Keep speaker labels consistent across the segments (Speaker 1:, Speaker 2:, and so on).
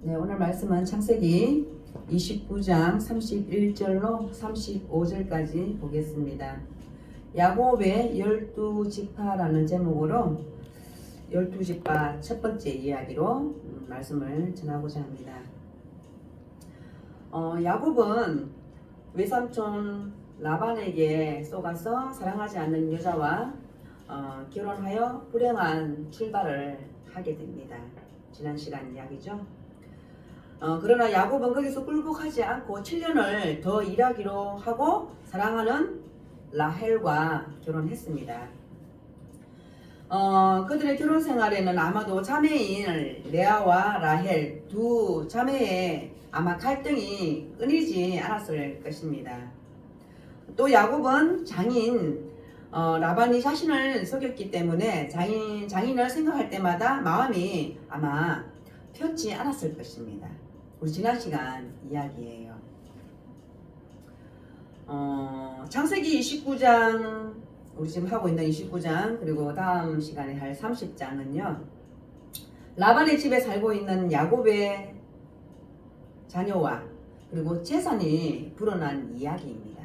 Speaker 1: 네, 오늘 말씀은 창세기 29장 31절로 35절까지 보겠습니다. 야곱의 12지파라는 제목으로 12지파 첫 번째 이야기로 말씀을 전하고자 합니다. 야곱은 외삼촌 라반에게 속아서 사랑하지 않는 여자와 결혼하여 불행한 출발을 하게 됩니다. 지난 시간 이야기죠. 그러나 야곱은 거기서 굴복하지 않고 7년을 더 일하기로 하고 사랑하는 라헬과 결혼했습니다. 그들의 결혼 생활에는 아마도 자매인 레아와 라헬 두 자매의 아마 갈등이 끊이지 않았을 것입니다. 또 야곱은 장인 라반이 자신을 속였기 때문에 장인을 생각할 때마다 마음이 아마 편치 않았을 것입니다. 우리 지난 시간 이야기예요. 창세기 29장 우리 지금 하고 있는 29장 그리고 다음 시간에 할 30장은요. 라반의 집에 살고 있는 야곱의 자녀와 그리고 재산이 불어난 이야기입니다.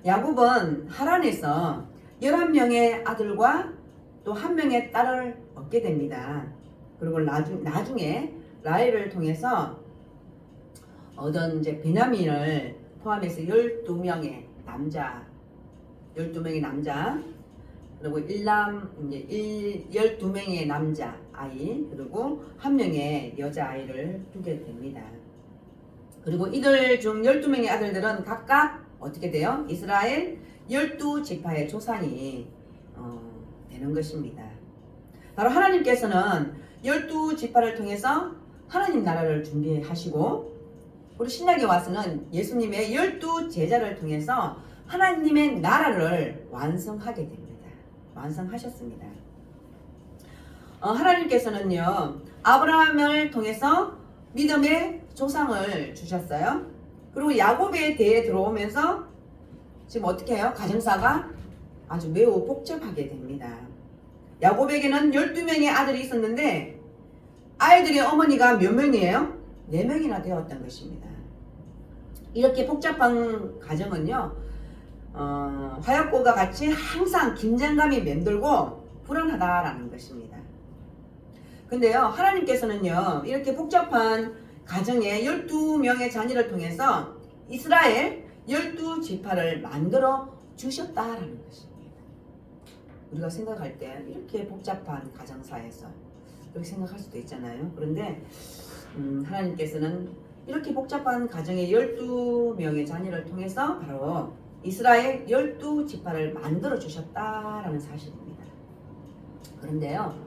Speaker 1: 야곱은 하란에서 11명의 아들과 또 1명의 딸을 얻게 됩니다. 그리고 나중에 라헬을 통해서 얻은 이제 베냐민을 포함해서 12명의 남자 그리고 12명의 남자 아이 그리고 1명의 여자 아이를 두게 됩니다. 그리고 이들 중 12명의 아들들은 각각 어떻게 돼요? 이스라엘 12지파의 조상이 되는 것입니다. 바로 하나님께서는 12지파를 통해서 하나님 나라를 준비하시고 우리 신약에 와서는 예수님의 12제자를 통해서 하나님의 나라를 완성하게 됩니다. 완성하셨습니다. 하나님께서는요 아브라함을 통해서 믿음의 조상을 주셨어요. 그리고 야곱의 대에 들어오면서 지금 어떻게 해요? 가정사가 아주 매우 복잡하게 됩니다. 야곱에게는 12명의 아들이 있었는데 아이들의 어머니가 몇 명이에요? 4명이나 되었던 것입니다. 이렇게 복잡한 가정은요 화약고가 같이 항상 긴장감이 맴돌고 불안하다라는 것입니다. 근데요 하나님께서는요 이렇게 복잡한 가정에 12명의 자녀를 통해서 이스라엘 12지파를 만들어 주셨다라는 것입니다. 우리가 생각할 때 이렇게 복잡한 가정사에서 그렇게 생각할 수도 있잖아요. 그런데 하나님께서는 이렇게 복잡한 가정의 12명의 자녀를 통해서 바로 이스라엘 12지파를 만들어 주셨다라는 사실입니다. 그런데요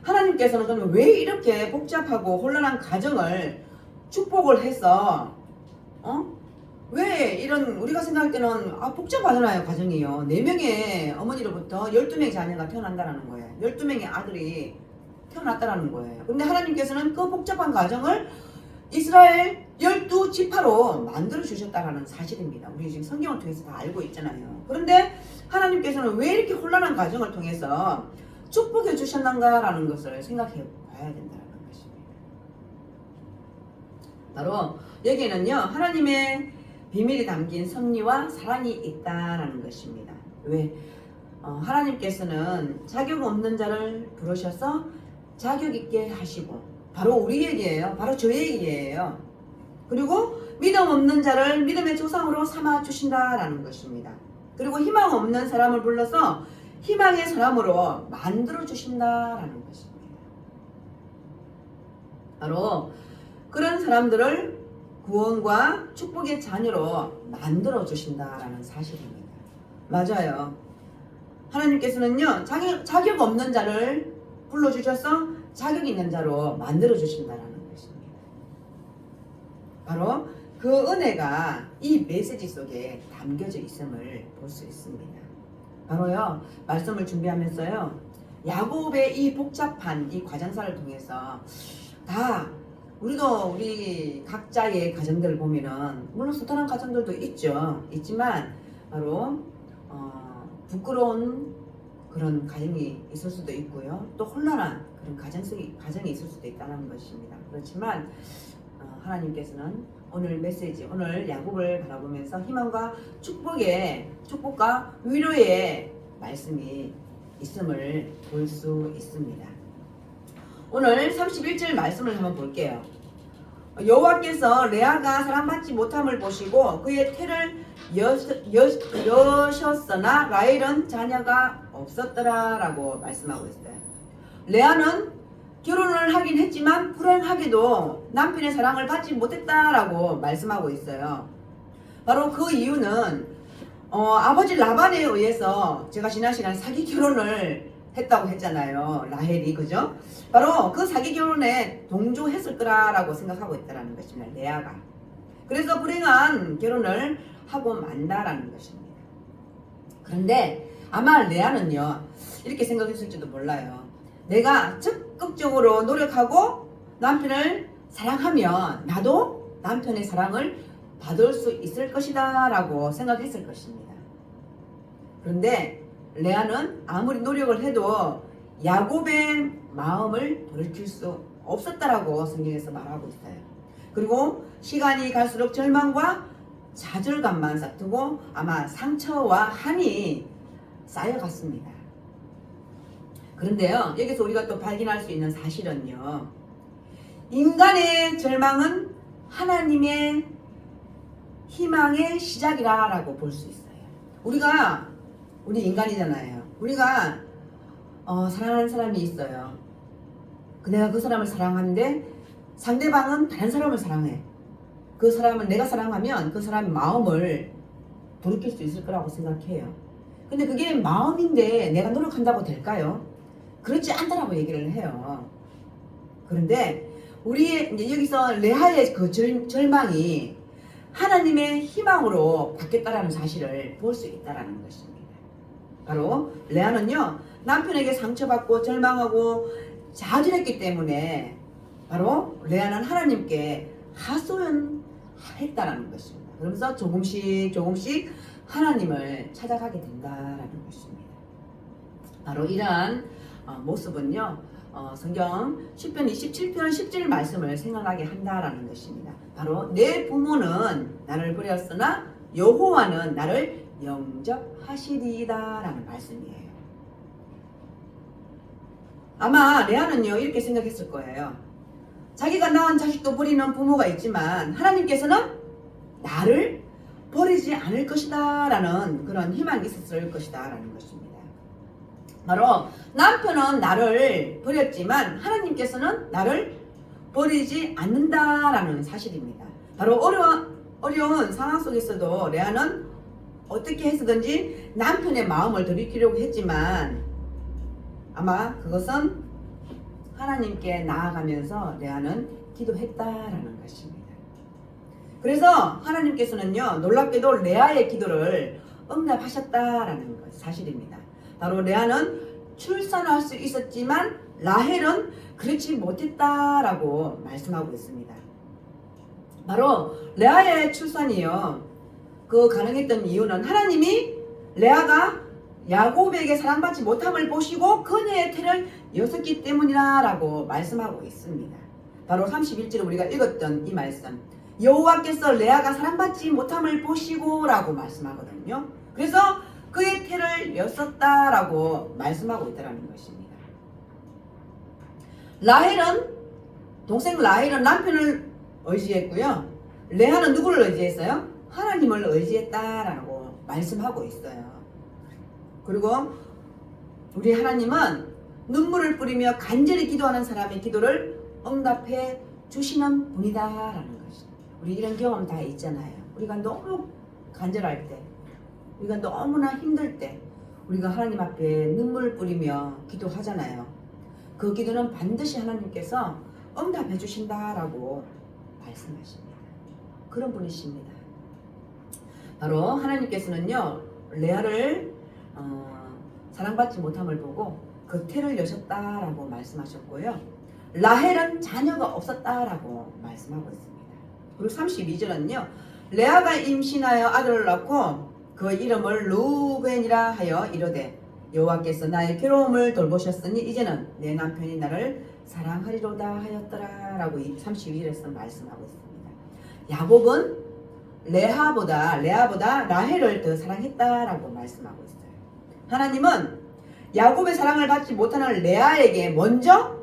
Speaker 1: 하나님께서는 그러면 왜 이렇게 복잡하고 혼란한 가정을 축복을 해서 왜 이런 우리가 생각할 때는 복잡하잖아요. 가정이요 4명의 어머니로부터 12명의 자녀가 태어난다는 거예요. 12명의 아들이 태어났다는 거예요. 근데 하나님께서는 그 복잡한 가정을 이스라엘 12지파로 만들어 주셨다는 사실입니다. 우리 지금 성경을 통해서 다 알고 있잖아요. 그런데 하나님께서는 왜 이렇게 혼란한 가정을 통해서 축복해 주셨는가라는 것을 생각해 봐야 된다는 것입니다. 바로 여기에는요 하나님의 비밀이 담긴 섭리와 사랑이 있다라는 것입니다. 왜? 하나님께서는 자격 없는 자를 부르셔서 자격 있게 하시고 바로 우리에게예요. 바로 저에게예요. 그리고 믿음 없는 자를 믿음의 조상으로 삼아 주신다라는 것입니다. 그리고 희망 없는 사람을 불러서 희망의 사람으로 만들어 주신다라는 것입니다. 바로 그런 사람들을 구원과 축복의 자녀로 만들어 주신다라는 사실입니다. 맞아요. 하나님께서는요 자격 없는 자를 불러주셔서 자격 있는 자로 만들어 주신다라는 것입니다. 바로 그 은혜가 이 메시지 속에 담겨져 있음을 볼 수 있습니다. 바로요 말씀을 준비하면서요 야곱의 이 복잡한 이 과정사를 통해서 다 우리 각자의 가정들을 보면은 물론 소탈한 가정들도 있지만 바로 부끄러운 그런 가정이 있을 수도 있고요 또 혼란한 그런 가정이 있을 수도 있다는 것입니다. 그렇지만 하나님께서는 오늘 메시지, 오늘 야곱을 바라보면서 희망과 축복과 위로의 말씀이 있음을 볼 수 있습니다. 오늘 31절 말씀을 한번 볼게요. 여호와께서 레아가 사랑받지 못함을 보시고 그의 태를 여셨으나 라헬은 자녀가 없었더라 라고 말씀하고 있어요. 레아는 결혼을 하긴 했지만 불행하게도 남편의 사랑을 받지 못했다라고 말씀하고 있어요. 바로 그 이유는 아버지 라반에 의해서 제가 지난 시간에 사기 결혼을 했다고 했잖아요. 라헬이, 그죠? 바로 그 사기 결혼에 동조했을 거라고 생각하고 있다는 것입니다. 레아가. 그래서 불행한 결혼을 하고 만다라는 것입니다. 그런데 아마 레아는요, 이렇게 생각했을지도 몰라요. 내가 적극적으로 노력하고 남편을 사랑하면 나도 남편의 사랑을 받을 수 있을 것이다 라고 생각했을 것입니다. 그런데 레아는 아무리 노력을 해도 야곱의 마음을 돌이킬 수 없었다라고 성경에서 말하고 있어요. 그리고 시간이 갈수록 절망과 좌절감만 싹트고 아마 상처와 한이 쌓여갔습니다. 그런데요, 여기서 우리가 또 발견할 수 있는 사실은요, 인간의 절망은 하나님의 희망의 시작이라고 볼 수 있어요. 우리 인간이잖아요. 우리가 사랑하는 사람이 있어요. 내가 그 사람을 사랑하는데 상대방은 다른 사람을 사랑해. 그 사람을 내가 사랑하면 그 사람의 마음을 돌이킬 수 있을 거라고 생각해요. 근데 그게 마음인데 내가 노력한다고 될까요? 그렇지 않다라고 얘기를 해요. 그런데 우리의 이제 여기서 레아의 그 절망이 하나님의 희망으로 바뀌었다라는 사실을 볼 수 있다라는 것입니다. 바로 레아는요, 남편에게 상처받고 절망하고 좌절했기 때문에 바로 레아는 하나님께 하소연했다라는 것입니다. 그러면서 조금씩 하나님을 찾아가게 된다라는 것입니다. 바로 이러한 모습은요, 성경 시편 27편 10절 말씀을 생각하게 한다라는 것입니다. 바로 내 부모는 나를 버렸으나 여호와는 나를 영접하시리이다 라는 말씀이에요. 아마 레아는요, 이렇게 생각했을 거예요. 자기가 낳은 자식도 버리는 부모가 있지만 하나님께서는 나를 버리지 않을 것이다 라는 그런 희망이 있었을 것이다 라는 것입니다. 바로 남편은 나를 버렸지만 하나님께서는 나를 버리지 않는다라는 사실입니다. 바로 어려운 상황 속에서도 레아는 어떻게 해서든지 남편의 마음을 돌이키려고 했지만 아마 그것은 하나님께 나아가면서 레아는 기도했다라는 것입니다. 그래서 하나님께서는요, 놀랍게도 레아의 기도를 응답하셨다라는 사실입니다. 바로 레아는 출산할 수 있었지만 라헬은 그렇지 못했다라고 말씀하고 있습니다. 바로 레아의 출산이요, 그 가능했던 이유는 하나님이 레아가 야곱에게 사랑받지 못함을 보시고 그녀의 태를 여셨기 때문이라고 말씀하고 있습니다. 바로 31절 우리가 읽었던 이 말씀, 여호와께서 레아가 사랑받지 못함을 보시고 라고 말씀하거든요. 그래서 그의 태를 여셨다라고 말씀하고 있다는 것입니다. 동생 라헬은 남편을 의지했고요, 레아는 누구를 의지했어요? 하나님을 의지했다라고 말씀하고 있어요. 그리고 우리 하나님은 눈물을 뿌리며 간절히 기도하는 사람의 기도를 응답해 주시는 분이다라는 것입니다. 우리 이런 경험 다 있잖아요. 우리가 너무 간절할 때, 우리가 너무나 힘들 때 우리가 하나님 앞에 눈물을 뿌리며 기도하잖아요. 그 기도는 반드시 하나님께서 응답해 주신다라고 말씀하십니다. 그런 분이십니다. 바로 하나님께서는요, 레아를 사랑받지 못함을 보고 그 태를 여셨다라고 말씀하셨고요, 라헬은 자녀가 없었다라고 말씀하고 있습니다. 그리고 32절은요, 레아가 임신하여 아들을 낳고 그 이름을 루벤이라 하여 이르되 여호와께서 나의 괴로움을 돌보셨으니 이제는 내 남편이 나를 사랑하리로다 하였더라 라고 32절에서 말씀하고 있습니다. 야곱은 레아보다 라헬을 더 사랑했다라고 말씀하고 있어요. 하나님은 야곱의 사랑을 받지 못하는 레아에게 먼저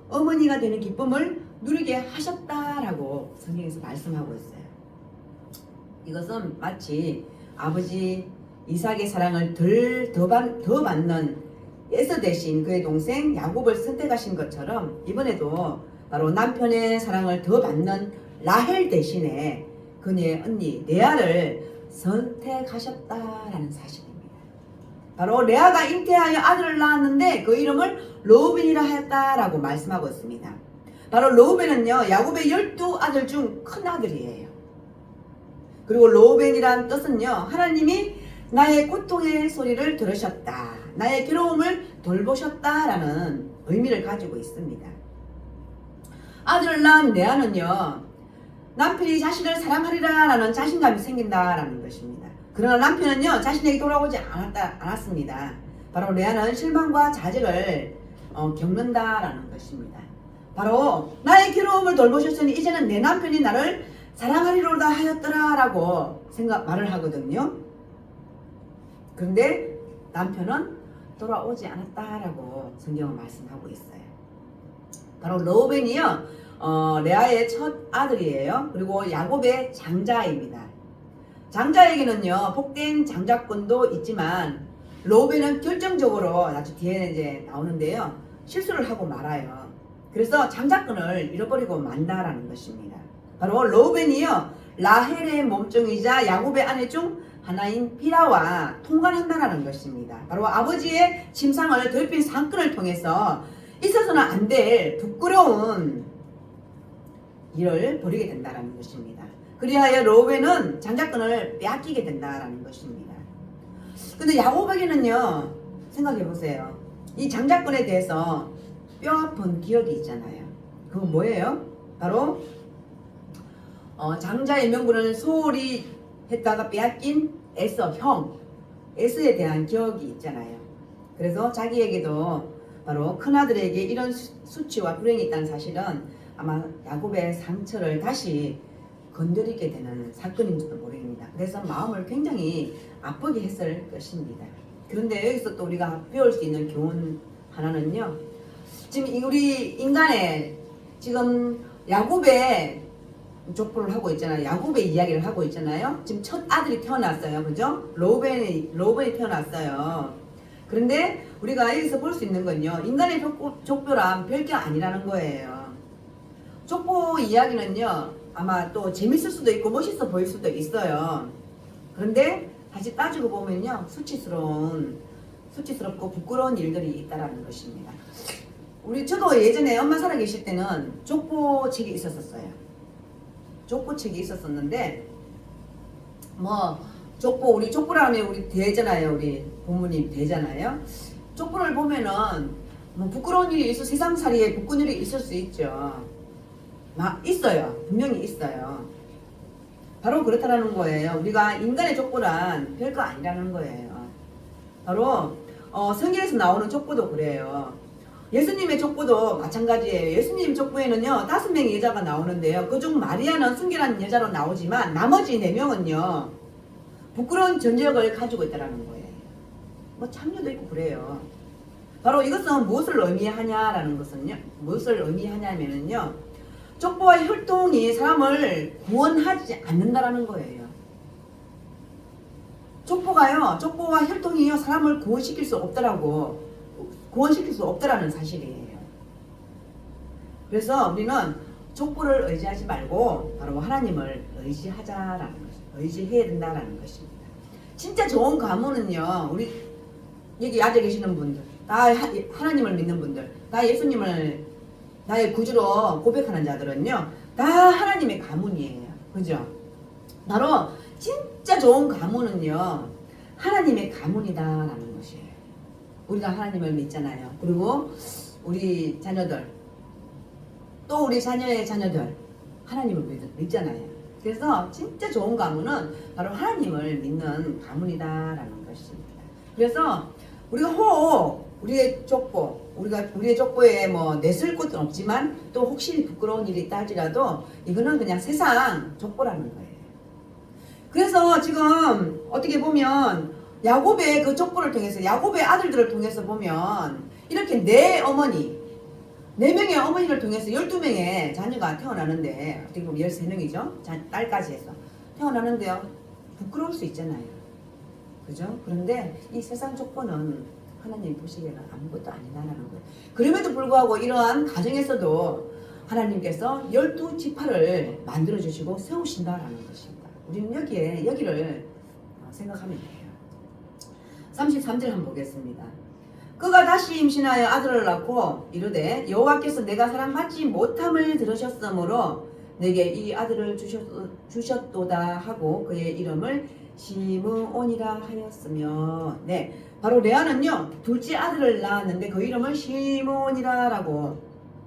Speaker 1: 어머니가 되는 기쁨을 누리게 하셨다라고 성경에서 말씀하고 있어요. 이것은 마치 아버지 이삭의 사랑을 더 받는 에서 대신 그의 동생 야곱을 선택하신 것처럼 이번에도 바로 남편의 사랑을 더 받는 라헬 대신에 그녀의 언니 레아를 선택하셨다라는 사실입니다. 바로 레아가 잉태하여 아들을 낳았는데 그 이름을 르우벤이라 하였다라고 말씀하고 있습니다. 바로 르우벤은요 야곱의 12아들 중 큰 아들이에요. 그리고 르우벤이란 뜻은요 하나님이 나의 고통의 소리를 들으셨다, 나의 괴로움을 돌보셨다라는 의미를 가지고 있습니다. 아들을 낳은 레아는요 남편이 자신을 사랑하리라라는 자신감이 생긴다라는 것입니다. 그러나 남편은요 자신에게 돌아오지 않았습니다. 바로 레아는 실망과 자책을 겪는다라는 것입니다. 바로 나의 괴로움을 돌보셨으니 이제는 내 남편이 나를 사랑하리로다 하였더라라고 말을 하거든요. 그런데 남편은 돌아오지 않았다라고 성경은 말씀하고 있어요. 바로 르우벤이요 레아의 첫 아들이에요. 그리고 야곱의 장자입니다. 장자에게는요 복된 장자권도 있지만 르우벤은 결정적으로 나중 뒤에 이제 나오는데요 실수를 하고 말아요. 그래서 장자권을 잃어버리고 만다라는 것입니다. 바로 르우벤이요 라헬의 몸종이자 야곱의 아내 중 하나인 비라와 통관한다라는 것입니다. 바로 아버지의 침상을 더럽힌 상권을 통해서 있어서는 안 될 부끄러운 일을 벌이게 된다는 것입니다. 그리하여 르우벤은 장자권을 빼앗기게 된다는 것입니다. 근데 야곱에게는요 생각해 보세요. 이 장자권에 대해서 뼈아픈 기억이 있잖아요. 그건 뭐예요? 바로 장자의 명분을 소홀히 했다가 빼앗긴 에서에 대한 기억이 있잖아요. 그래서 자기에게도 바로 큰아들에게 이런 수치와 불행이 있다는 사실은 아마 야곱의 상처를 다시 건드리게 되는 사건인지도 모릅니다. 그래서 마음을 굉장히 아프게 했을 것입니다. 그런데 여기서 또 우리가 배울 수 있는 교훈 하나는요. 지금 우리 인간의 지금 야곱의 족보를 하고 있잖아요. 야곱의 이야기를 하고 있잖아요. 지금 첫 아들이 태어났어요. 그죠? 르우벤이 태어났어요. 그런데 우리가 여기서 볼 수 있는 건요. 인간의 족보란 별게 아니라는 거예요. 족보 이야기는요. 아마 또 재밌을 수도 있고 멋있어 보일 수도 있어요. 그런데 다시 따지고 보면요. 수치스럽고 부끄러운 일들이 있다라는 것입니다. 저도 예전에 엄마 살아 계실 때는 족보책이 있었어요. 족보책이 있었었는데 우리 족보라면 우리 대잖아요. 우리 부모님 대잖아요. 족보를 보면은 부끄러운 일이 세상살이에 부끄러운 일이 있을 수 있죠. 있어요. 분명히 있어요. 바로 그렇다라는 거예요. 우리가 인간의 족보란 별거 아니라는 거예요. 바로 성경에서 나오는 족보도 그래요. 예수님의 족보도 마찬가지예요. 예수님 족보에는요 5명의 여자가 나오는데요. 그중 마리아는 순결한 여자로 나오지만 나머지 4명은요 부끄러운 전적을 가지고 있다는 거예요. 창녀도 있고 그래요. 바로 이것은 무엇을 의미하냐면요 족보와 혈통이 사람을 구원하지 않는다라는 거예요. 족보와 혈통이요 사람을 구원시킬 수 없더라는 사실이에요. 그래서 우리는 족보를 의지하지 말고 바로 하나님을 의지해야 된다라는 것입니다. 진짜 좋은 가문은요, 우리 여기 앉아 계시는 분들, 다 하나님을 믿는 분들, 다 예수님을 나의 구주로 고백하는 자들은요, 다 하나님의 가문이에요. 그죠? 바로 진짜 좋은 가문은요, 하나님의 가문이다라는 것이에요. 우리가 하나님을 믿잖아요. 그리고 우리 자녀들, 또 우리 자녀의 자녀들 하나님을 믿잖아요. 그래서 진짜 좋은 가문은 바로 하나님을 믿는 가문이다라는 것입니다. 그래서 우리가 우리의 우리의 족보에 뭐 내쓸 것도 없지만 또 혹시 부끄러운 일이 있다 할지라도 이거는 그냥 세상 족보라는 거예요. 그래서 지금 어떻게 보면 야곱의 그 족보를 통해서 야곱의 아들들을 통해서 보면 이렇게 네 명의 어머니를 통해서 12명의 자녀가 태어나는데 어떻게 보면 13명이죠. 딸까지 해서 태어나는데요. 부끄러울 수 있잖아요. 그죠? 그런데 이 세상 족보는 하나님 보시기에는 아무것도 아니다라는 거예요. 그럼에도 불구하고 이러한 가정에서도 하나님께서 12지파를 만들어주시고 세우신다라는 것입니다. 우리는 여기를 생각하면 돼요. 33절 한번 보겠습니다. 그가 다시 임신하여 아들을 낳고 이르되 여호와께서 내가 사랑받지 못함을 들으셨으므로 내게 이 아들을 주셨도다 하고 그의 이름을 시므온이라 하였으며, 네, 바로 레아는요 둘째 아들을 낳았는데 그 이름을 시므온이라고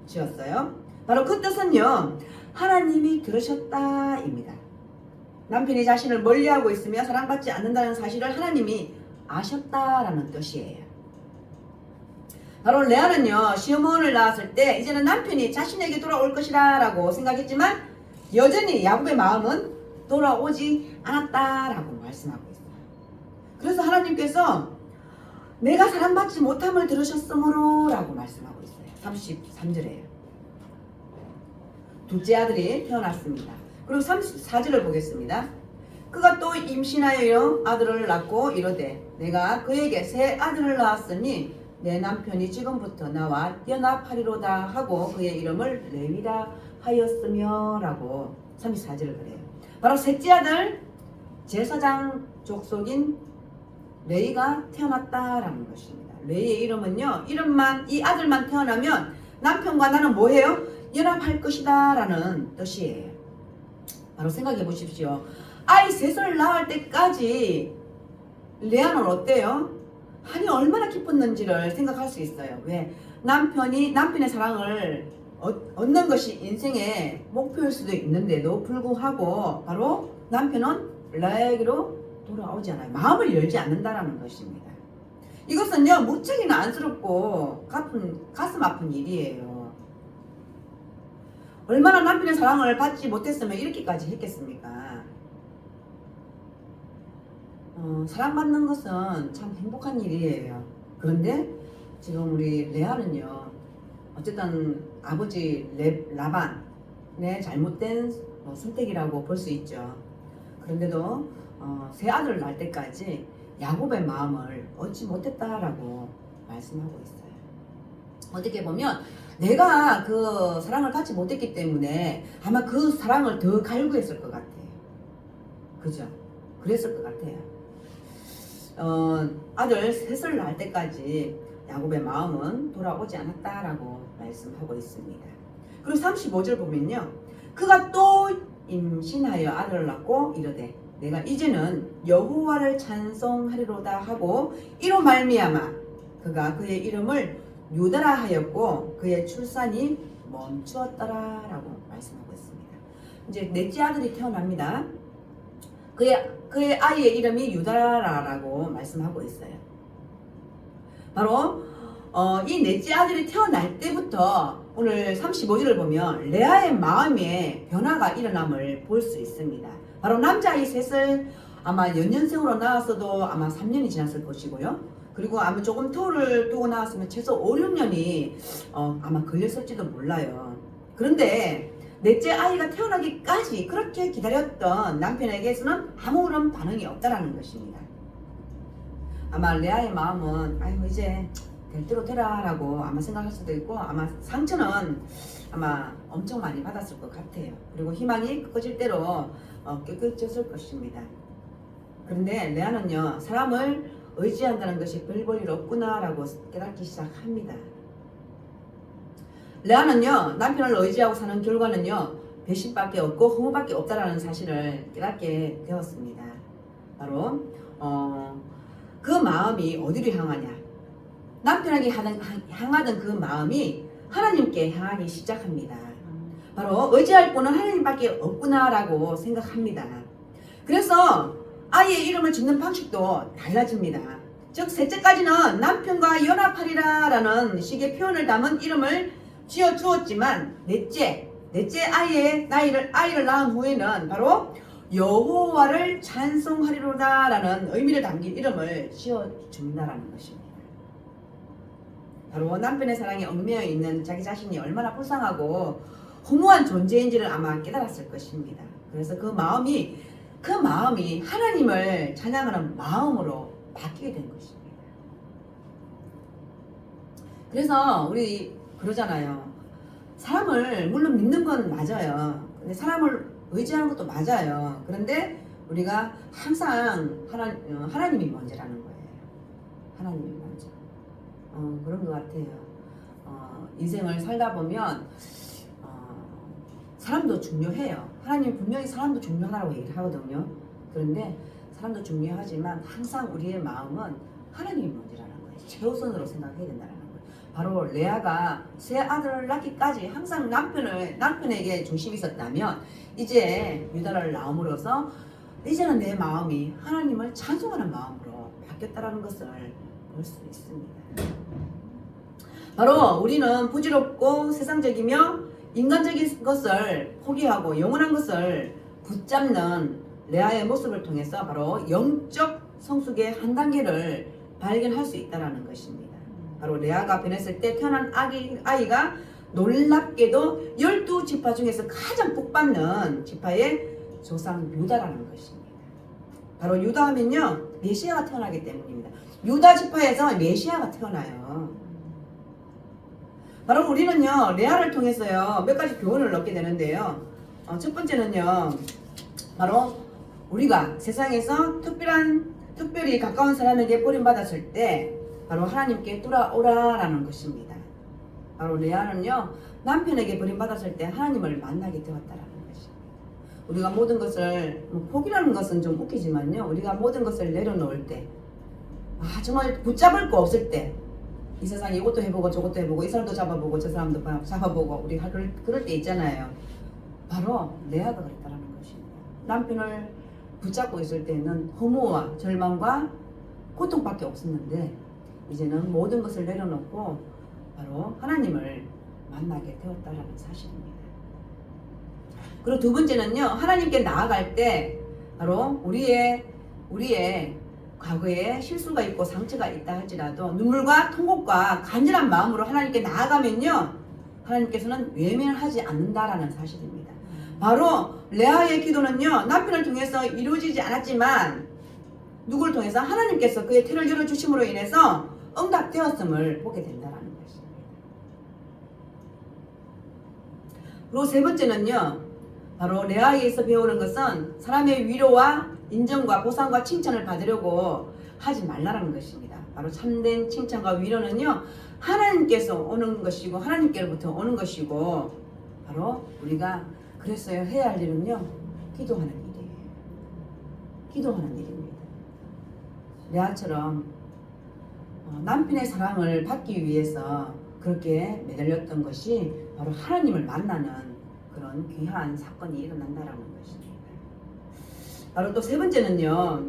Speaker 1: 지었어요. 바로 그 뜻은요 하나님이 들으셨다입니다. 남편이 자신을 멀리하고 있으며 사랑받지 않는다는 사실을 하나님이 아셨다라는 뜻이에요. 바로 레아는요 시므온을 낳았을 때 이제는 남편이 자신에게 돌아올 것이라 라고 생각했지만 여전히 야곱의 마음은 돌아오지 않았다라고 말씀하고 있어요. 그래서 하나님께서 내가 사랑받지 못함을 들으셨으므로 라고 말씀하고 있어요. 33절에요. 둘째 아들이 태어났습니다. 그리고 34절을 보겠습니다. 그가 또 임신하여 아들을 낳고 이르되 내가 그에게 새 아들을 낳았으니 내 남편이 지금부터 나와 연합하리로다 하고 그의 이름을 레위라 하였으며 라고 34절을 그래요. 바로 셋째 아들 제사장 족속인 레위가 태어났다라는 것입니다. 레위의 이름은요 이 아들만 태어나면 남편과 나는 뭐해요? 연합할 것이다 라는 뜻이에요. 바로 생각해 보십시오. 아이 셋을 낳을 때까지 레아는 어때요? 아니 얼마나 기뻤는지를 생각할 수 있어요. 왜? 남편의 사랑을 얻는 것이 인생의 목표일 수도 있는데도 불구하고 바로 남편은 레아에게로 돌아오지 않아요. 마음을 열지 않는다라는 것입니다. 이것은요 무척이나 안쓰럽고 가슴 아픈 일이에요. 얼마나 남편의 사랑을 받지 못했으면 이렇게까지 했겠습니까? 사랑받는 것은 참 행복한 일이에요. 그런데 지금 우리 레아는요 어쨌든 아버지 라반의 잘못된 선택이라고 볼 수 있죠. 그런데도 새 아들을 낳을 때까지 야곱의 마음을 얻지 못했다라고 말씀하고 있어요. 어떻게 보면 내가 그 사랑을 받지 못했기 때문에 아마 그 사랑을 더 갈구했을 것 같아요. 그죠? 그랬을 것 같아요. 아들 셋을 낳을 때까지 야곱의 마음은 돌아오지 않았다라고 말씀하고 있습니다. 그리고 35절 보면요. 그가 또 임신하여 아들을 낳고 이르되 내가 이제는 여호와를 찬송하리로다 하고 이로 말미암아 그가 그의 이름을 유다라 하였고 그의 출산이 멈추었더라라고 말씀하고 있습니다. 이제 넷째 아들이 태어납니다. 그의 아이의 이름이 유다라라고 말씀하고 있어요. 바로 이 넷째 아들이 태어날 때부터 오늘 35절을 보면 레아의 마음에 변화가 일어남을 볼 수 있습니다. 바로 남자아이 셋을 아마 연년생으로 낳았어도 아마 3년이 지났을 것이고요. 그리고 아마 조금 터를 두고 나왔으면 최소 5, 6년이 아마 걸렸을지도 몰라요. 그런데 넷째 아이가 태어나기까지 그렇게 기다렸던 남편에게서는 아무런 반응이 없다라는 것입니다. 아마 레아의 마음은 아이고 이제 될 대로 되라 라고 아마 생각할 수도 있고 아마 상처는 아마 엄청 많이 받았을 것 같아요. 그리고 희망이 꺾어질 대로 꺾어졌을 것입니다. 그런데 레아는요 사람을 의지한다는 것이 별 볼 일 없구나 라고 깨닫기 시작합니다. 레아는요 남편을 의지하고 사는 결과는요 배신밖에 없고 허무밖에 없다라는 사실을 깨닫게 되었습니다. 바로 그 마음이 어디로 향하냐, 남편에게 향하던 그 마음이 하나님께 향하기 시작합니다. 바로 의지할 분은 하나님밖에 없구나 라고 생각합니다. 그래서 아이의 이름을 짓는 방식도 달라집니다. 즉 셋째까지는 남편과 연합하리라 라는 식의 표현을 담은 이름을 지어 주었지만 넷째 아이를 낳은 후에는 바로 여호와를 찬송하리로다 라는 의미를 담긴 이름을 지어 준다라는 것입니다. 바로 남편의 사랑에 얽매여 있는 자기 자신이 얼마나 불쌍하고 허무한 존재인지를 아마 깨달았을 것입니다. 그래서 그 마음이 하나님을 찬양하는 마음으로 바뀌게 된 것입니다. 그래서 우리 그러잖아요. 사람을 물론 믿는 건 맞아요. 근데 사람을 의지하는 것도 맞아요. 그런데 우리가 항상 하나님이 먼저라는 거예요. 하나님이 먼저. 그런 것 같아요. 인생을 살다 보면 사람도 중요해요. 하나님 분명히 사람도 중요하다고 얘기를 하거든요. 그런데 사람도 중요하지만 항상 우리의 마음은 하나님이 먼저라는 거예요. 최우선으로 생각해야 된다는 거예요. 바로 레아가 새 아들을 낳기까지 항상 남편에게 중심이 있었다면 이제 유다를 낳음으로써 이제는 내 마음이 하나님을 찬송하는 마음으로 바뀌었다는 것을 볼 수 있습니다. 바로 우리는 부질없고 세상적이며 인간적인 것을 포기하고 영원한 것을 붙잡는 레아의 모습을 통해서 바로 영적 성숙의 한 단계를 발견할 수 있다는 것입니다. 바로 레아가 변했을 때 태어난 아이가 놀랍게도 12지파 중에서 가장 복받는 지파의 조상 유다라는 것입니다. 바로 유다 하면요 메시아가 태어나기 때문입니다. 유다 지파에서 메시아가 태어나요. 바로 우리는요 레아를 통해서요 몇 가지 교훈을 얻게 되는데요. 첫 번째는요 바로 우리가 세상에서 특별히 가까운 사람에게 버림받았을 때 바로 하나님께 돌아오라라는 것입니다. 바로 레아는요 남편에게 버림받았을 때 하나님을 만나게 되었다라는 것입니다. 우리가 모든 것을 포기라는 것은 좀 웃기지만요 우리가 모든 것을 내려놓을 때 정말 붙잡을 거 없을 때 이 세상에 이것도 해보고 저것도 해보고 이 사람도 잡아보고 저 사람도 잡아보고 우리가 그럴 때 있잖아요. 바로 레아가 그랬다라는 것입니다. 남편을 붙잡고 있을 때는 허무와 절망과 고통밖에 없었는데 이제는 모든 것을 내려놓고 바로 하나님을 만나게 되었다라는 사실입니다. 그리고 두 번째는요 하나님께 나아갈 때 바로 우리의 과거에 실수가 있고 상처가 있다 할지라도 눈물과 통곡과 간절한 마음으로 하나님께 나아가면요 하나님께서는 외면하지 않는다라는 사실입니다. 바로 레아의 기도는요 남편을 통해서 이루어지지 않았지만 누구를 통해서 하나님께서 그의 태를 열어주심으로 인해서 응답되었음을 보게 된다라는 것입니다. 그리고 세 번째는요 바로 레아에게서 배우는 것은 사람의 위로와 인정과 보상과 칭찬을 받으려고 하지 말라는 것입니다. 바로 참된 칭찬과 위로는요 하나님께서 오는 것이고 하나님께로부터 오는 것이고 바로 우리가 그랬어요 해야 할 일은요 기도하는 일이에요. 기도하는 일입니다. 레아처럼 남편의 사랑을 받기 위해서 그렇게 매달렸던 것이 바로 하나님을 만나는 그런 귀한 사건이 일어난다라는 것입니다. 바로 또 세 번째는요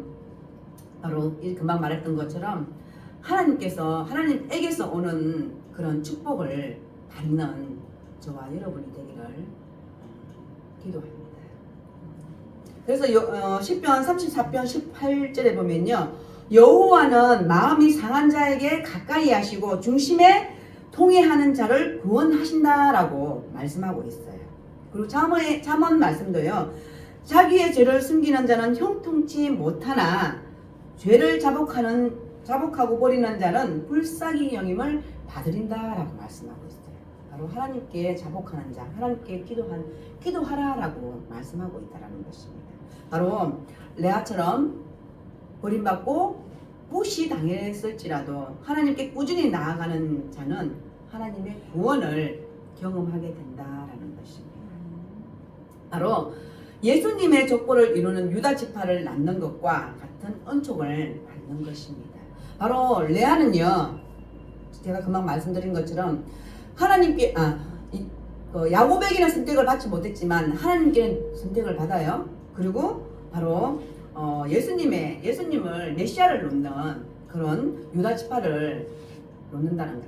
Speaker 1: 바로 금방 말했던 것처럼 하나님에게서 오는 그런 축복을 받는 저와 여러분이 되기를 기도합니다. 그래서 시편 34편 18절에 보면요 여호와는 마음이 상한 자에게 가까이 하시고 중심에 통회하는 자를 구원하신다라고 말씀하고 있어요. 그리고 잠언 말씀도요 자기의 죄를 숨기는 자는 형통치 못하나 죄를 자복하고 버리는 자는 불쌍히 여김을 받으린다라고 말씀하고 있어요. 바로 하나님께 자복하는 자, 하나님께 기도하라라고 말씀하고 있다라는 것입니다. 바로 레아처럼 버림받고 무시당했을지라도 하나님께 꾸준히 나아가는 자는 하나님의 구원을 경험하게 된다라는 것입니다. 바로 예수님의 족보를 이루는 유다 지파를 낳는 것과 같은 은총을 받는 것입니다. 바로 레아는요 제가 금방 말씀드린 것처럼 하나님께 야곱에게는 선택을 받지 못했지만 하나님께는 선택을 받아요. 그리고 바로 예수님을 메시아를 놓는 그런 유다 지파를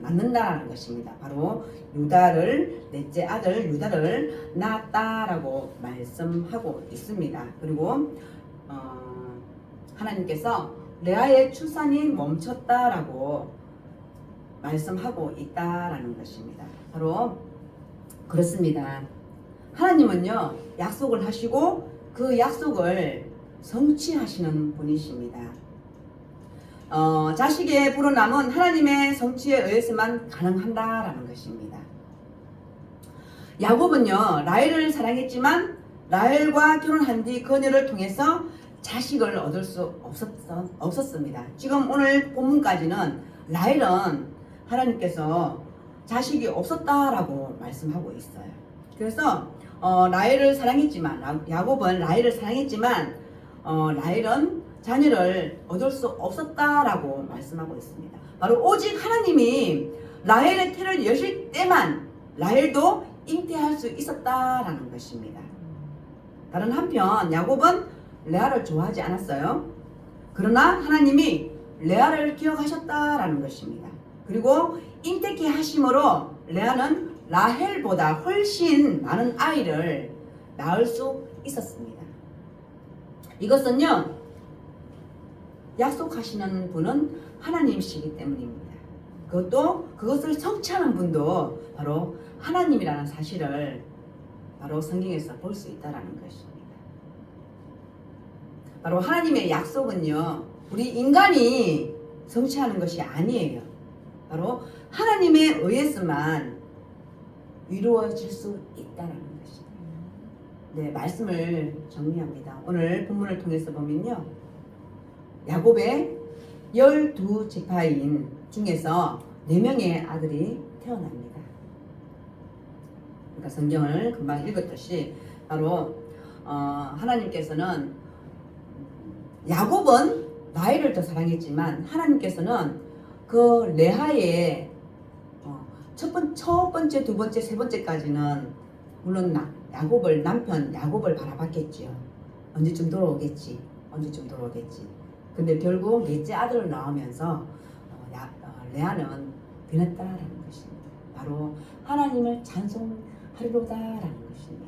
Speaker 1: 낳는다라는 것입니다. 바로 유다를 넷째 아들 유다를 낳았다라고 말씀하고 있습니다. 그리고 하나님께서 레아의 출산이 멈췄다라고 말씀하고 있다라는 것입니다. 바로 그렇습니다. 하나님은요 약속을 하시고 그 약속을 성취하시는 분이십니다. 자식의 불어남은 하나님의 성취에 의해서만 가능한다라는 것입니다. 야곱은요 라헬을 사랑했지만 라헬과 결혼한 뒤 그녀를 통해서 자식을 얻을 수 없었습니다. 지금 오늘 본문까지는 라헬은 하나님께서 자식이 없었다라고 말씀하고 있어요. 그래서 라헬을 사랑했지만 야곱은 라헬을 사랑했지만 라헬은 자녀를 얻을 수 없었다라고 말씀하고 있습니다. 바로 오직 하나님이 라헬의 태를 여실 때만 라헬도 잉태할 수 있었다라는 것입니다. 다른 한편 야곱은 레아를 좋아하지 않았어요. 그러나 하나님이 레아를 기억하셨다라는 것입니다. 그리고 잉태케 하심으로 레아는 라헬보다 훨씬 많은 아이를 낳을 수 있었습니다. 이것은요 약속하시는 분은 하나님이시기 때문입니다. 그것을 성취하는 분도 바로 하나님이라는 사실을 바로 성경에서 볼 수 있다는 것입니다. 바로 하나님의 약속은요 우리 인간이 성취하는 것이 아니에요. 바로 하나님에 의해서만 이루어질 수 있다는 것입니다. 네, 말씀을 정리합니다. 오늘 본문을 통해서 보면요 야곱의 12지파인 중에서 4명의 아들이 태어납니다. 그러니까 성경을 금방 읽었듯이 바로 하나님께서는 야곱은 라헬을 더 사랑했지만 하나님께서는 그 레아의 첫 번째, 두 번째, 세 번째까지는 물론 남편 야곱을 바라봤겠지요. 언제쯤 돌아오겠지. 근데 결국 넷째 아들을 낳으면서 레아는 변했다라는 것입니다. 바로 하나님을 찬송하리로다라는 것입니다.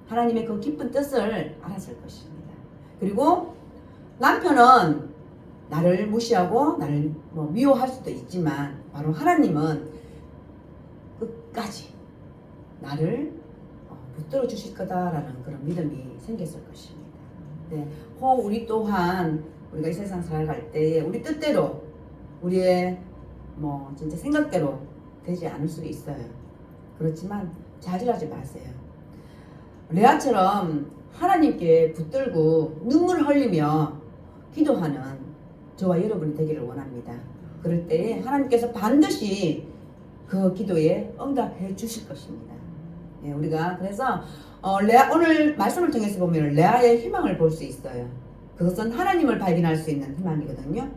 Speaker 1: 하나님의 그 깊은 뜻을 알았을 것입니다. 그리고 남편은 나를 무시하고 나를 미워할 수도 있지만 바로 하나님은 끝까지 나를 붙들어 주실 거다라는 그런 믿음이 생겼을 것입니다. 네, 우리 또한 우리가 이 세상 살아갈 때 우리 뜻대로 우리의 진짜 생각대로 되지 않을 수 있어요. 그렇지만 좌절하지 마세요. 레아처럼 하나님께 붙들고 눈물을 흘리며 기도하는 저와 여러분이 되기를 원합니다. 그럴 때에 하나님께서 반드시 그 기도에 응답해 주실 것입니다. 네, 우리가 그래서 오늘 말씀을 통해서 보면 레아의 희망을 볼 수 있어요. 그것은 하나님을 발견할 수 있는 희망이거든요.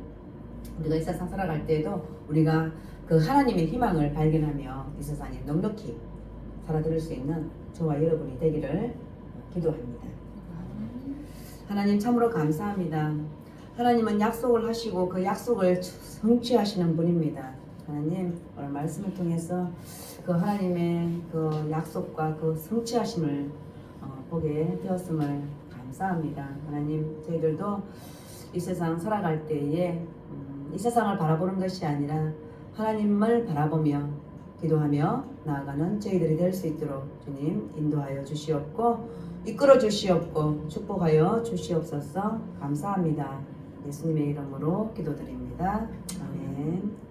Speaker 1: 우리가 이 세상 살아갈 때에도 우리가 그 하나님의 희망을 발견하며 이 세상에 넉넉히 살아들을 수 있는 저와 여러분이 되기를 기도합니다. 하나님 참으로 감사합니다. 하나님은 약속을 하시고 그 약속을 성취하시는 분입니다. 하나님 오늘 말씀을 통해서 그 하나님의 그 약속과 그 성취하심을 보게 되었음을 감사합니다. 하나님 저희들도 이 세상 살아갈 때에 이 세상을 바라보는 것이 아니라 하나님을 바라보며 기도하며 나아가는 저희들이 될 수 있도록 주님 인도하여 주시옵고 이끌어 주시옵고 축복하여 주시옵소서. 감사합니다. 예수님의 이름으로 기도드립니다. 아멘.